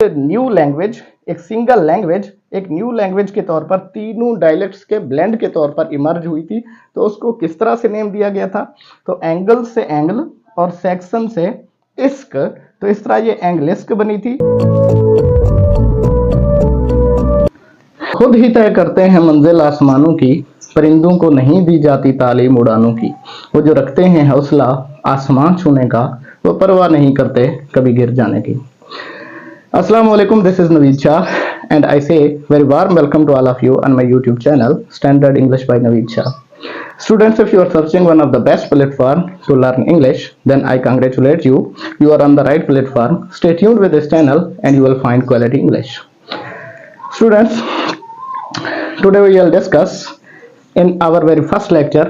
New language, एक single language एक new language के तौर पर तीनों डायलेक्ट्स के ब्लेंड के तौर पर इमर्ज हुई थी। तो उसको किस तरह से नेम दिया गया था? तो एंगल से एंगल और सेक्शन से इस्क, तो इस तरह ये एंग्लिस्क बनी थी। खुद ही तय करते हैं मंजिल आसमानों की, परिंदों को नहीं दी जाती तालीम उड़ानों की। वो जो रखते हैं हौसला आसमान छूने का, वो परवाह नहीं करते कभी गिर जाने की। Assalamu alaikum, this is Naveed Shah and I say very warm welcome to all of you on my YouTube channel Standard English by Naveed Shah. Students, if you are searching one of the best platform to learn English, then I congratulate you. You are on the right platform. Stay tuned with this channel and you will find quality English. Students, today we will discuss in our very first lecture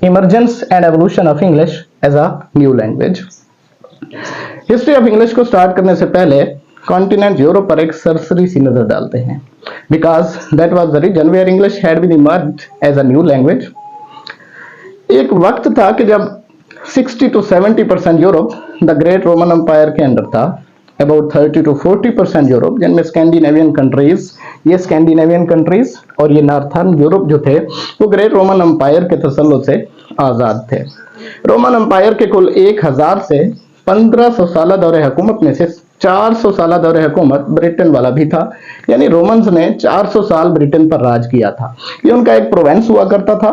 emergence and evolution of English as a new language. History of English को start करने से पहले continent Europe पर एक सरसरी सी नजर डालते हैं, because that was the reason where English had been emerged as a new language. एक वक्त था कि जब 60 to 70% Europe the great Roman empire के अंडर था, अबाउट 30 to 40% यूरोप, जिनमें स्कैंडिनेवियन कंट्रीज, ये स्कैंडिनेवियन कंट्रीज और ये नॉर्थर्न यूरोप जो थे वो ग्रेट रोमन एम्पायर के तसल्लुत से आजाद थे। रोमन एम्पायर के कुल 1000 से 1500 साल दौरे हुकूमत में से 400 साल दौरे हुकूमत ब्रिटेन वाला भी था, यानी रोमन्स ने 400 साल ब्रिटेन पर राज किया था। ये उनका एक प्रोविंस हुआ करता था,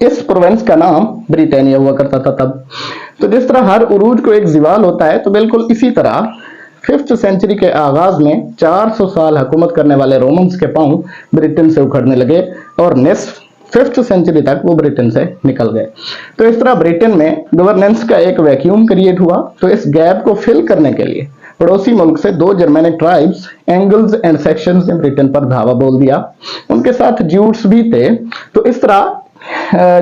इस प्रोविंस का नाम ब्रिटानिया हुआ करता था तब। तो जिस तरह हर उरूज को एक जिवाल होता है, तो बिल्कुल इसी तरह 5th सेंचुरी के आगाज में 400 साल हुकूमत करने वाले रोमन्स के पांव ब्रिटेन से उखड़ने लगे और नेक्स्ट 5th सेंचुरी तक वो ब्रिटेन से निकल गए। तो इस तरह ब्रिटेन में गवर्नेंस का एक वैक्यूम क्रिएट हुआ। तो इस गैप को फिल करने के लिए पड़ोसी मुल्क से 2 Germanic tribes angles and sections ने ब्रिटेन पर धावा बोल दिया। उनके साथ ज्यूट्स भी थे। तो इस तरह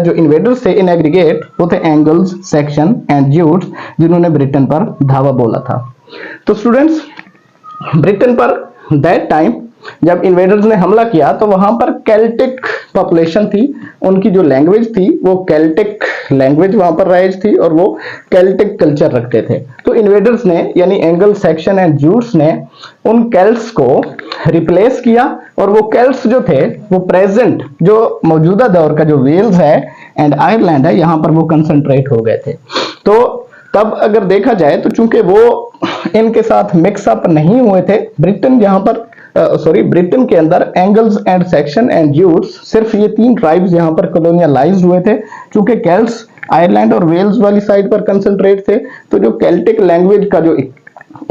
जो इन्वेडर्स थे इन एग्रीगेट वो थे एंगल्स, सेक्शन एंड ज्यूट्स, जिन्होंने ब्रिटेन पर धावा बोला था। तो स्टूडेंट्स, ब्रिटेन पर दैट टाइम जब इन्वेडर्स ने हमला किया तो वहां पर केल्टिक पॉपुलेशन थी, उनकी जो लैंग्वेज थी वो केल्टिक लैंग्वेज वहां पर राइज थी और वो केल्टिक कल्चर रखते थे। तो इन्वेडर्स ने यानी एंगल, सेक्शन एंड ज्यूट्स ने उन केल्ट्स को रिप्लेस किया और वो केल्ट्स जो थे वो प्रेजेंट जो मौजूदा दौर का जो वेल्स है एंड आयरलैंड है, यहाँ पर वो कंसंट्रेट हो गए थे। तो तब अगर देखा जाए तो चूंकि वो इनके साथ मिक्सअप नहीं हुए थे, ब्रिटेन यहाँ पर ब्रिटेन के अंदर angles and section and Jutes, सिर्फ ये 3 ट्राइब्स यहाँ पर कॉलोनियलाइज्ड हुए थे। चूंकि केल्ट्स आयरलैंड और वेल्स वाली साइड पर कंसंट्रेट थे, तो जो केल्टिक लैंग्वेज का जो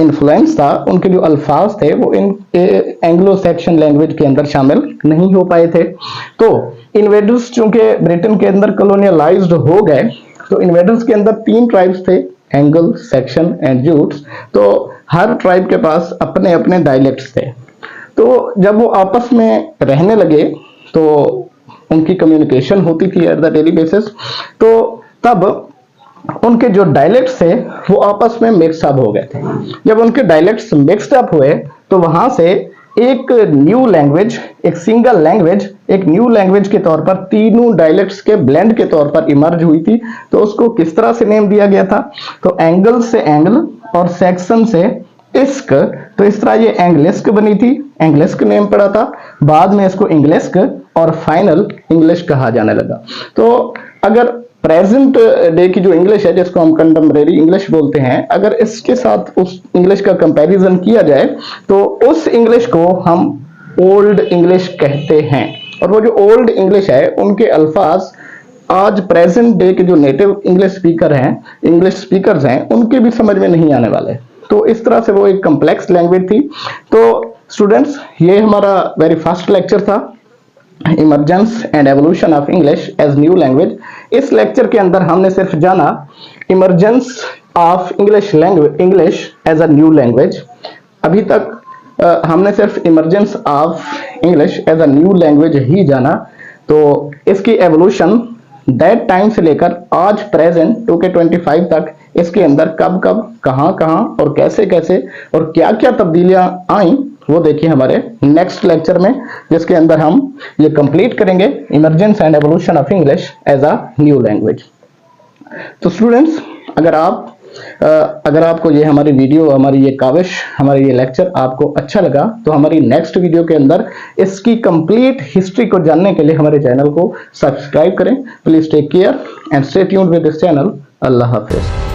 इन्फ्लुएंस था, उनके जो अल्फाज थे वो इन एंग्लो सेक्शन लैंग्वेज के अंदर शामिल नहीं हो पाए थे। तो इन्वेडर्स चूंकि ब्रिटेन के अंदर कॉलोनियलाइज्ड हो गए, तो इन्वेडर्स के अंदर 3 ट्राइब्स थे, एंगल, सेक्शन एंड ज्यूट्स। तो हर ट्राइब के पास अपने अपने डायलेक्ट्स थे। तो जब वो आपस में रहने लगे तो उनकी कम्युनिकेशन होती थी एट द डेली बेसिस। तो तब उनके जो डायलेक्ट्स थे वो आपस में मिक्सअप हो गए थे। जब उनके डायलेक्ट्स मिक्सअप हुए तो वहां से एक न्यू लैंग्वेज, एक सिंगल लैंग्वेज, एक न्यू लैंग्वेज के तौर पर तीनों डायलेक्ट्स के ब्लेंड के तौर पर इमर्ज हुई थी। तो उसको किस तरह से नेम दिया गया था? तो एंगल से एंगल और सेक्शन से इस्क, तो इस तरह ये एंग्लिस्क बनी थी, एंग्लिस्क नेम पड़ा था। बाद में इसको इंग्लिस्क और फाइनल इंग्लिश कहा जाने लगा। तो अगर प्रेजेंट डे की जो इंग्लिश है, जिसको हम कंटेम्परेरी इंग्लिश बोलते हैं, अगर इसके साथ उस इंग्लिश का कंपैरिजन किया जाए तो उस इंग्लिश को हम ओल्ड इंग्लिश कहते हैं। और वो जो ओल्ड इंग्लिश है, उनके अल्फाज आज प्रेजेंट डे के जो नेटिव इंग्लिश स्पीकर हैं, इंग्लिश स्पीकर्स हैं, उनके भी समझ में नहीं आने वाले। तो इस तरह से वो एक कॉम्प्लेक्स लैंग्वेज थी। तो स्टूडेंट्स, ये हमारा वेरी फर्स्ट लेक्चर था, emergence and evolution of English as new language. इस लेक्चर के अंदर हमने सिर्फ जाना emergence of English as a new language. अभी तक हमने सिर्फ emergence of English as a new language ही जाना। तो इसकी एवोल्यूशन दैट टाइम से लेकर आज प्रेजेंट 2025 तक इसके अंदर कब कब, कहां कहां और कैसे कैसे और क्या क्या तब्दीलियां आई, वो देखिए हमारे नेक्स्ट लेक्चर में, जिसके अंदर हम ये कंप्लीट करेंगे emergence and evolution of English as a new language. तो स्टूडेंट्स, अगर आप अगर आपको ये हमारी वीडियो, हमारी ये काविश, हमारी ये लेक्चर आपको अच्छा लगा तो हमारी नेक्स्ट वीडियो के अंदर इसकी कंप्लीट हिस्ट्री को जानने के लिए हमारे चैनल को सब्सक्राइब करें। Please take care and stay tuned with this channel. अल्लाह हाफिज।